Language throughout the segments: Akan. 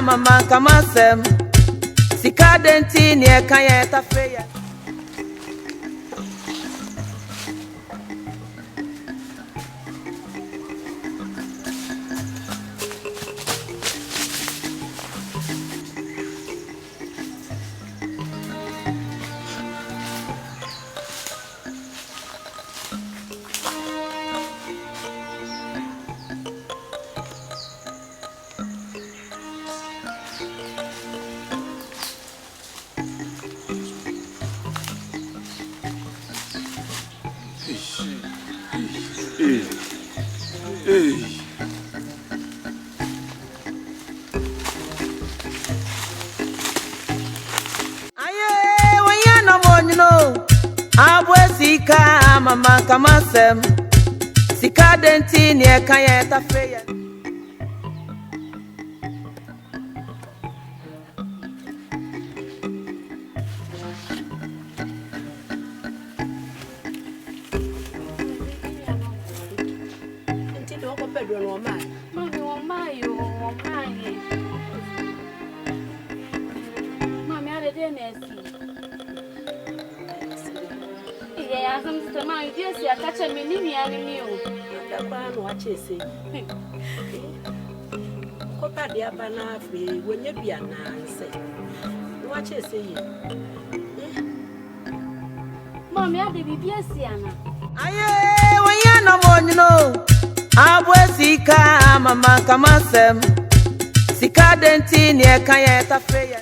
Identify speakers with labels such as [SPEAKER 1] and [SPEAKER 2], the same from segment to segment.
[SPEAKER 1] mama kamasem sika denti ne kan ye tafeya mama kamasem sika denti ne kan ye tafeya
[SPEAKER 2] enti do ko pedro no ma mami o mayo mami ale de nesi ya some man just ya catch me ni ani o da kwa no ache se ko pa dia bana afi wonya bia na se no ache se yi mami ade bibia si ana
[SPEAKER 1] aye wonya no monyo abwesika mama kamasem sika denti ne kan ye tafeya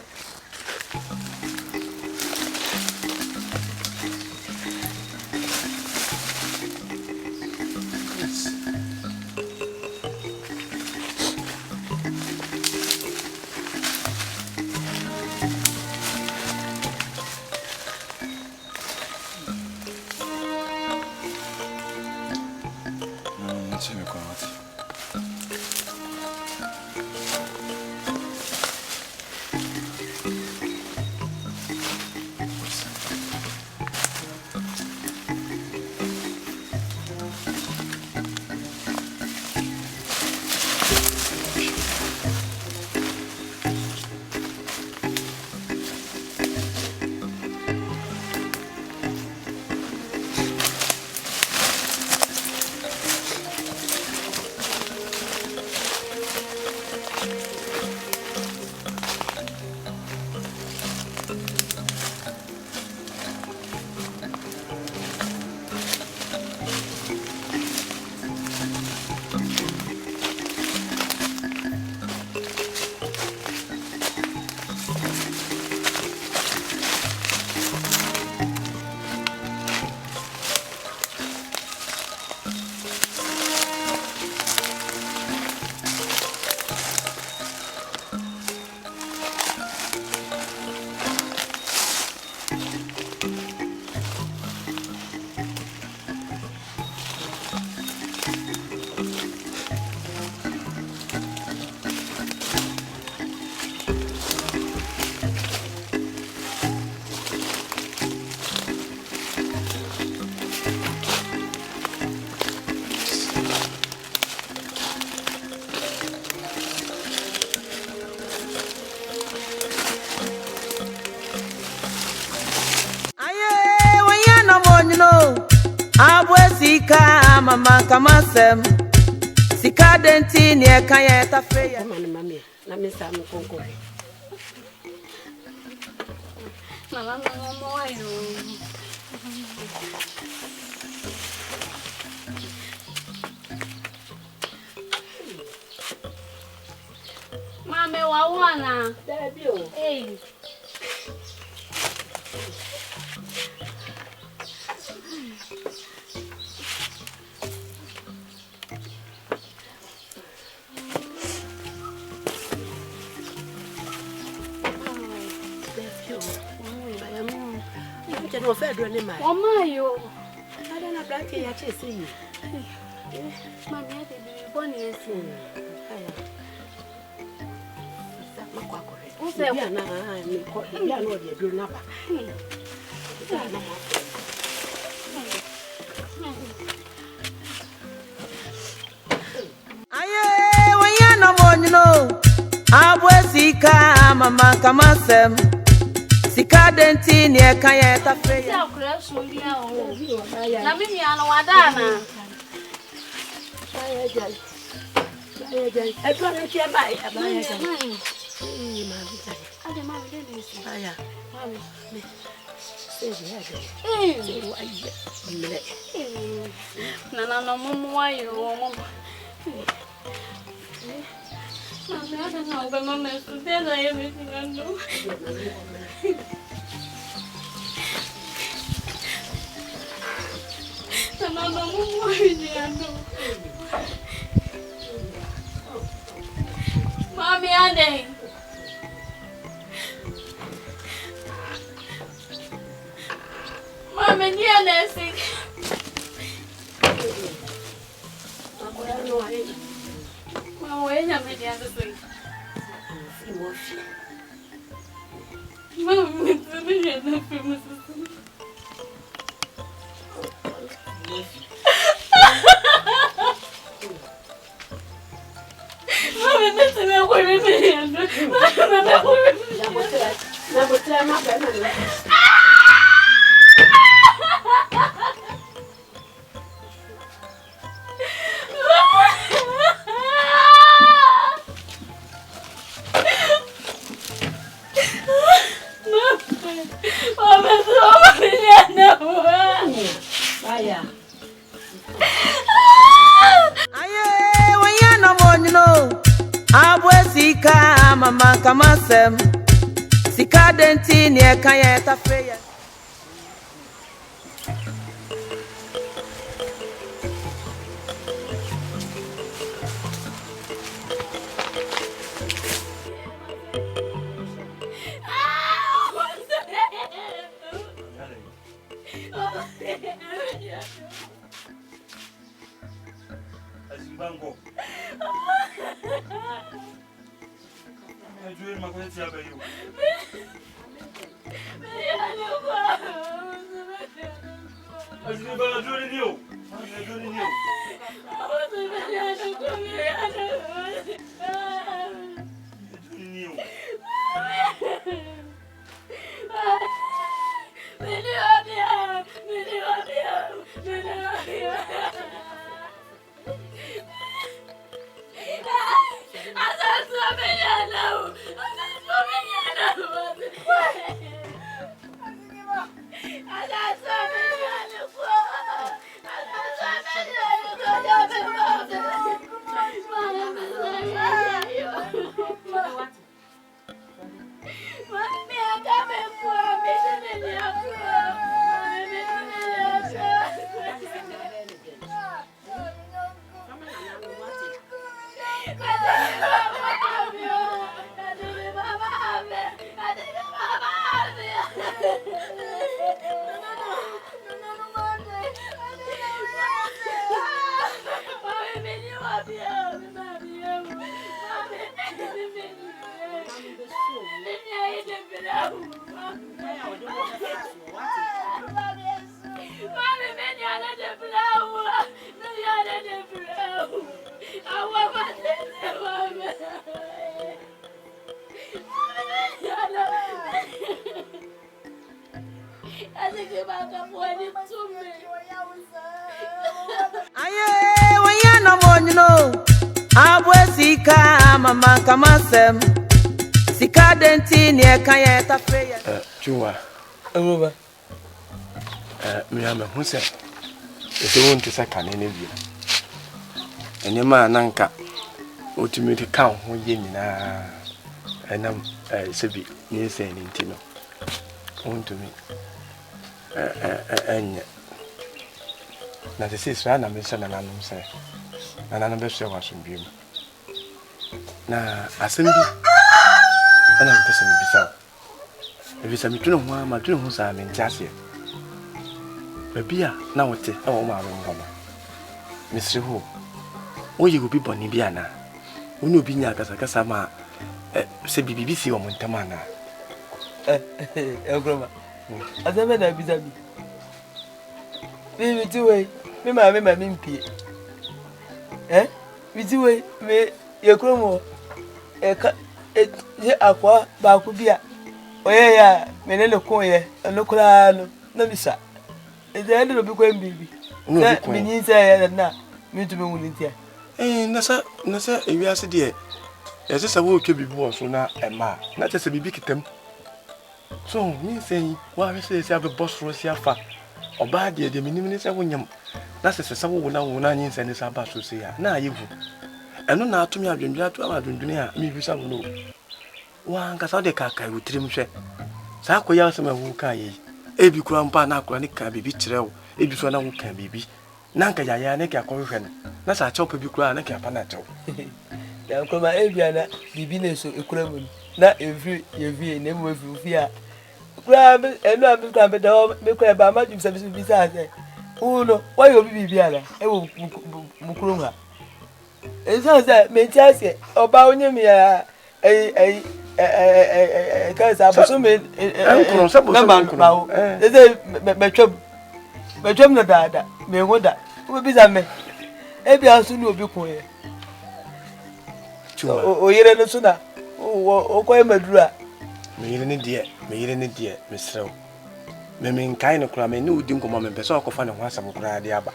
[SPEAKER 1] abwesika mama kamasem sika denti ne kan ye tafeya
[SPEAKER 2] mami na me sa mo konko mama mo ayo mame wa wana debio no fedro ni mai.
[SPEAKER 1] Omayo.
[SPEAKER 2] Ada na black ya chese yi.
[SPEAKER 1] Mami ade bi boni esi.
[SPEAKER 2] Aya. Sa makwa kore.
[SPEAKER 1] Use
[SPEAKER 2] ya na ni ko ya no de duro na ba. Ya na mo.
[SPEAKER 1] Aye, when you no monyo. abwe sika mama kama sem sika denti ne kaya tafe
[SPEAKER 2] ya kura so bia o na mimi ana wadana
[SPEAKER 3] Baya jali. Eto na che baya jali. Mami jali.
[SPEAKER 2] Ade mami de ni si.
[SPEAKER 3] Baya. Mami. Sebi ade. Sebi aye. Mle.
[SPEAKER 2] Na no mumu ayo mumu. Mami ade na o be mama su de na ye mi ngando. Na no mumu ayo ngando. Mami ade. Mami ni anesi. Mama wewe me dia ndo sei. Mama me dia na filme sasa. Mama me kwa mimi dia ndo. Mama kwa mimi.
[SPEAKER 3] Na botra ma ba na.
[SPEAKER 1] Mama kama sem sika denti ne kaya tafe ya
[SPEAKER 4] Bango. Ajue makweti hapa hiyo. Ajue bana juri ndio. Juri ndio.
[SPEAKER 1] Aye wanya monyo abwe sika mama kama sem sika denti ne kaya tafe ya
[SPEAKER 5] Chua
[SPEAKER 3] Amoba.
[SPEAKER 5] Me am who said if you want to second any view. And your man anka ultimate count who ye me na and I'm Sebi near saying in Tino. Own to me. And now the sister and I'm son and I'm say, and I'm best was in view. Now, I send you, and I'm person beside. If it's a mitino, my two who's I'm in Jassia. Babia, now what? Oh, my room, Mr. Ho. Oh, you will be Bonibiana. When you be near Casacasama, say BBC or Montamana.
[SPEAKER 3] Grandma. As I met a bizabi. Baby, two way. Me, my mimpi. Eh? With two way, me, your chromo. akwa ba ku bia oye ya menene ko ye no kura no na bisa ede ndo bi ko mbibi na minyi se ye na mi tu me wuni tia
[SPEAKER 5] nasa ewiase de ese se wo twa bibi wo so na ema na tese bibi kitam so mi sei wa we se abe boss ro si afa oba de minim ni se wonyam na se wo na nyi se ni sa ba so se ya na ayevu eno na atumi adwendwe atu adwendwe a mi bi sa wo no wa nka sa de kaka wutirim hwe sa akoya se ma hu ka yi ebi kura mpa na akura ni ka bibi kirewo ebi so na wo ka bibi na nka yaya ne ka akɔhwɛ no na sa chopa bi kura na ka pa na tew
[SPEAKER 3] ya nkoma ebiana bibi na so ekura mu na evi na mu evi a kura eno abi kura be da me kura ba ma dum service bi sa se uno wa yo bibi ala e wo mukuru ha esa se me ti ase oba onye mi ya ka sa bo so me
[SPEAKER 5] enkron sa bo so enkron
[SPEAKER 3] ese metwem na dada me ngoda wo bi za me ebi asu ni obi kun ye o yere no so na o ko emadura
[SPEAKER 5] me yere ne die me srew me nkai no kura me ne udi nkomo me pese okofa ne ho asam kura de aba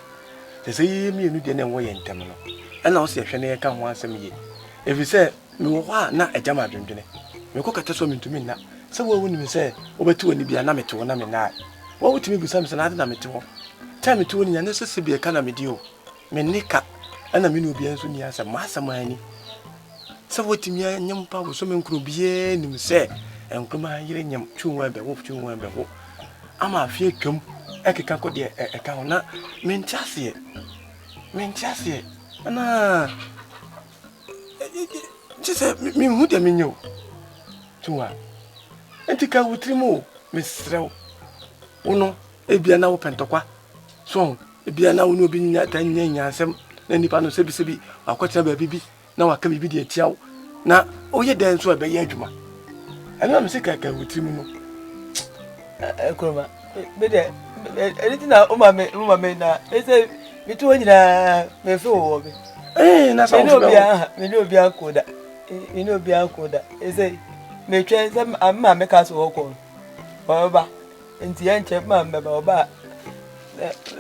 [SPEAKER 5] se yi mi enu de ne wo ye ntem no ana o se hwe ne ka ho asam ye efi se me wo ha na ajama dwendwene me ko kata so me ntumi na se wo woni me se obeti woni bia na mete wo na me na wo wutimi bisa me se na de na mete wo ta mete wo ni na se se bia ka na me di o me nika ana me no bia nso ni asam ma asam ani se wotimi anyam pa wo so me nkro bia nim se enkoma yire nyam twunwa be wo ama afie twam ekeka ko de eka ho na mentiase ana jise mi hu de minyo twunwa entika wutrimo mesrew uno ebia na wo pentokwa so ebia na wo no obi nya tanya asem na nipa no sebi akwatira ba bibi na waka bibi de atiaw na oye den so be ye adwuma ana me se kaka wutrimo no
[SPEAKER 3] ekroma be de editina o ma me na ese mitu wonyina me fe wo be
[SPEAKER 5] na sa wo
[SPEAKER 3] me no bia koda ese me twa se amma me ka so wo ko oba enti ya nche ma me ba oba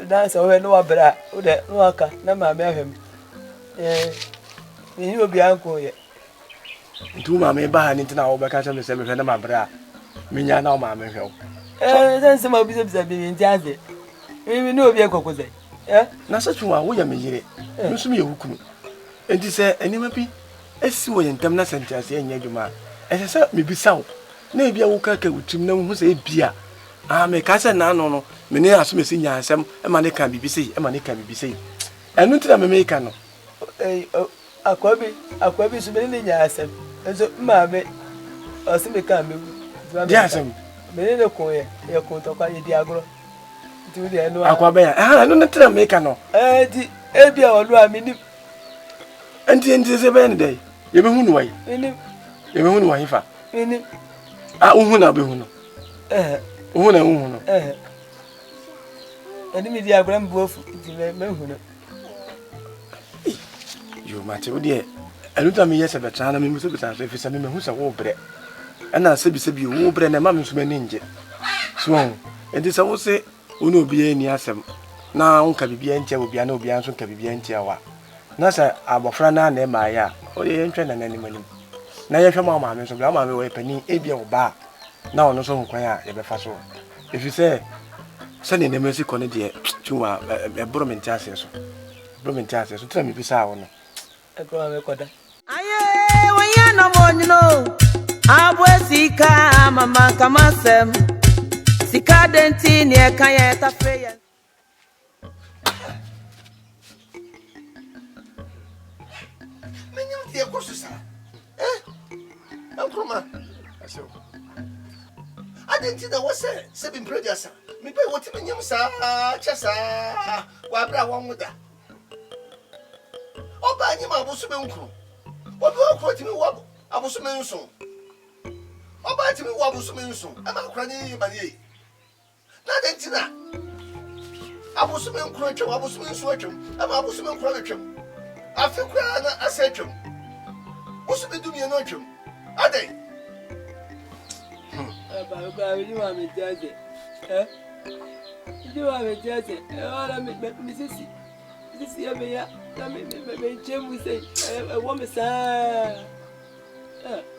[SPEAKER 3] na so we no abra o de no aka na ma me ahwem me no bia ko ye
[SPEAKER 5] ntu ma me ba ni ntina wo be ka cha me se me hwe na ma bra me nya na o ma me hwe
[SPEAKER 3] sense ma bisa bi enti aze me no bia kokoze
[SPEAKER 5] na sa twa wo ya me yire no so me ye hukunu enti se enima bi esi wo ye ntam na sentiase enya dwuma ese se me bisa wo na ebia wo ka wutim na hu se ebia me ka se na no me ne aso me si nya asem e ma ne ka bibisi enu ntina me ka no akwabi so me ne nya asem enso ma me o se me ka me di asem me ne ko ye ko to kwa ye di agro ti di enu akwabe ya enu ntina me ka no
[SPEAKER 3] di ebia olu amini
[SPEAKER 5] enti se be ne dai ye be hu no wai ye be hu no wai fa uhu na be hu no uhu no
[SPEAKER 3] eni mi di agro mbofu ti me hu no
[SPEAKER 5] yo mate wo de enu ta me yesa betra na me muso betra so efisa me hu sa wo bre ana sebi wo bre na ma me so me ninje so enti sa wo se ono obi ani asem na unka bibia ntia obi na obi anso nka bibia ntia wa na sa abofra na na ma ya o ye ntwe na nani manim na ye hwe ma me so bia ma me wo pani ebia wo ba na ono so nkwan a ye be fa so efise se ne nemesi kone de twa ebro mentiase so tra me bisa wo no
[SPEAKER 3] ekwa me koda
[SPEAKER 1] aye wanya no monyo abwesika mama kamasem sika denti ne eka ye tafeya
[SPEAKER 6] menyo tie kosusa ankroma
[SPEAKER 5] aso
[SPEAKER 6] adenti da wose se bi producer me pe woti menyam sa chasa wa bra won muda oba nyima abusu be nkru obi okro timi wo abusu me nso oba timi wo abusu me nso e ma kra ni manie na adenti na abusu me nkru atwa abusu me nso atwa e ma abusu me nkru atwa afi kra na asa atwa usu be dumie no atwa Ade.
[SPEAKER 3] Baba, you want me to say? Eh? You want me to say? Ora me sisi. Sisi ya me ya. Me chemu say. Wo me sa.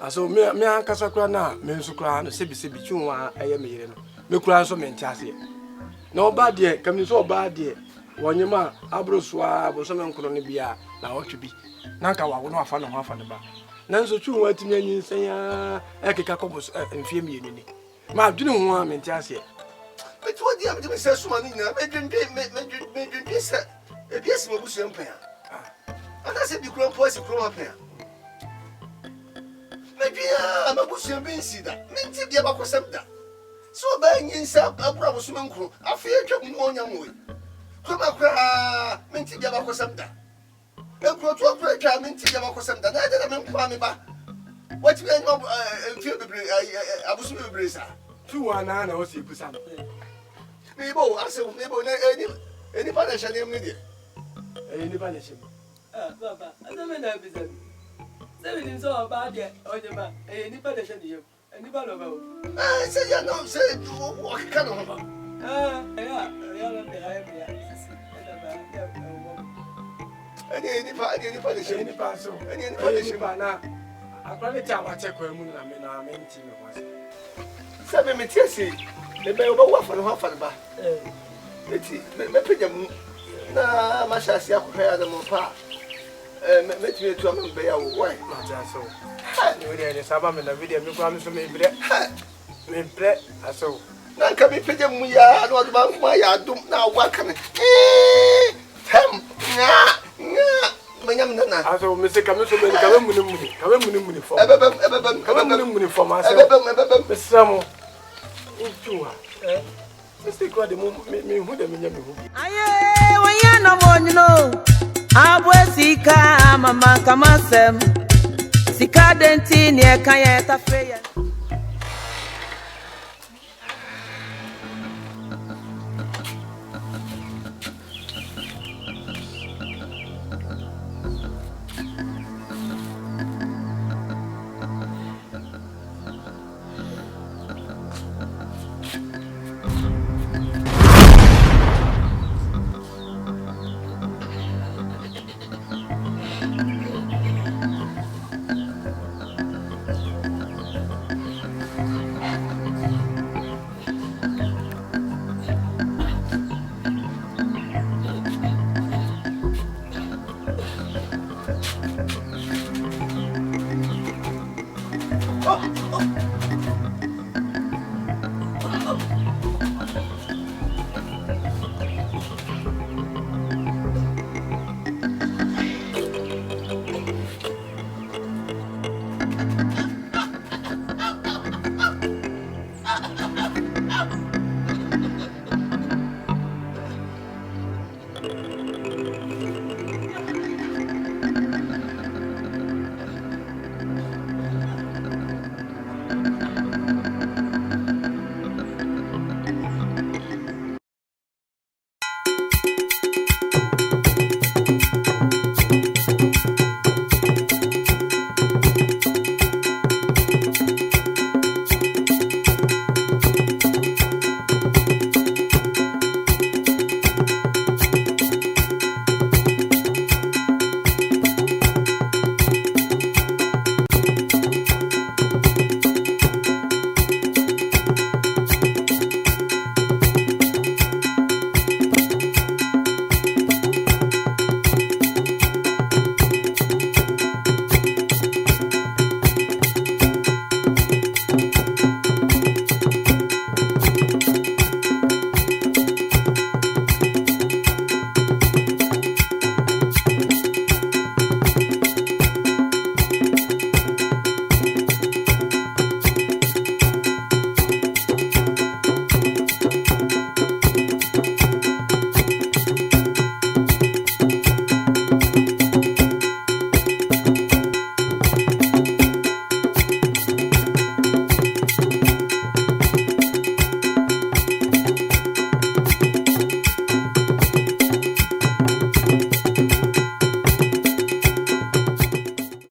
[SPEAKER 5] Aso me ankasa kura na me nso kura no sebi twunwa eye me yire no. Me kura nso me ntiase. Na oba de kam nso oba de wonyema abrosoa aboso me nkono ne bia na wotwe bi. Na nka wawo no afa no ho afa ne ba. Na nso twunwa atimi anyinsan ya ekeka kobos mfie mienu ni. Ma adwene ho a me ntiase.
[SPEAKER 6] Me to di am de me se suma ni na me dwendwe se e bi esi me busu empan. Ana se bi kura po esi kura empan. Mebia mabusu bensi da menti bia bakosam da so ba nyinsa abura bosu menkru afi atwa mu onya moy kuma kra menti bia bakosam da ekro to kra atwa menti bia bakosam da na da menko ame ba wati bia nyom fie bebre abusu bebre sa
[SPEAKER 5] twunwa na o se busa no
[SPEAKER 6] mebo ase mebo na eni pa na shane mu de
[SPEAKER 5] ni ba le shim
[SPEAKER 3] Baba, adame na bizam. Seven is all about it. Oh, your man, any better than you. Any better about.
[SPEAKER 6] Say ya no say what kind of
[SPEAKER 3] Yeah,
[SPEAKER 6] any pa de shame
[SPEAKER 5] ni pa so
[SPEAKER 6] any pa de shame
[SPEAKER 5] na akwale ta wa check mu na me na me nti me kwase
[SPEAKER 6] sabe me tiesi me be oba wa fa no fa ba eti me penya mu na ma sha sia ko ya da mo pa me ti tu am be ya wo why
[SPEAKER 5] ma ja so ni we dey saba me na video me kwa me so me bre aso
[SPEAKER 6] na nka me penya mu ya na o ba nko ya dum na wa ka me tem nya manyam na
[SPEAKER 5] aso me se ka me so me ka me muni fo
[SPEAKER 6] ebebem
[SPEAKER 5] muni fo ma se
[SPEAKER 6] ebebem
[SPEAKER 5] me samo ntuwa se ko de me hu de me nya me hu
[SPEAKER 1] Aye, wanya na monyo. Abwesika mama kamasem. Sika denti ni ekanya tafe ya.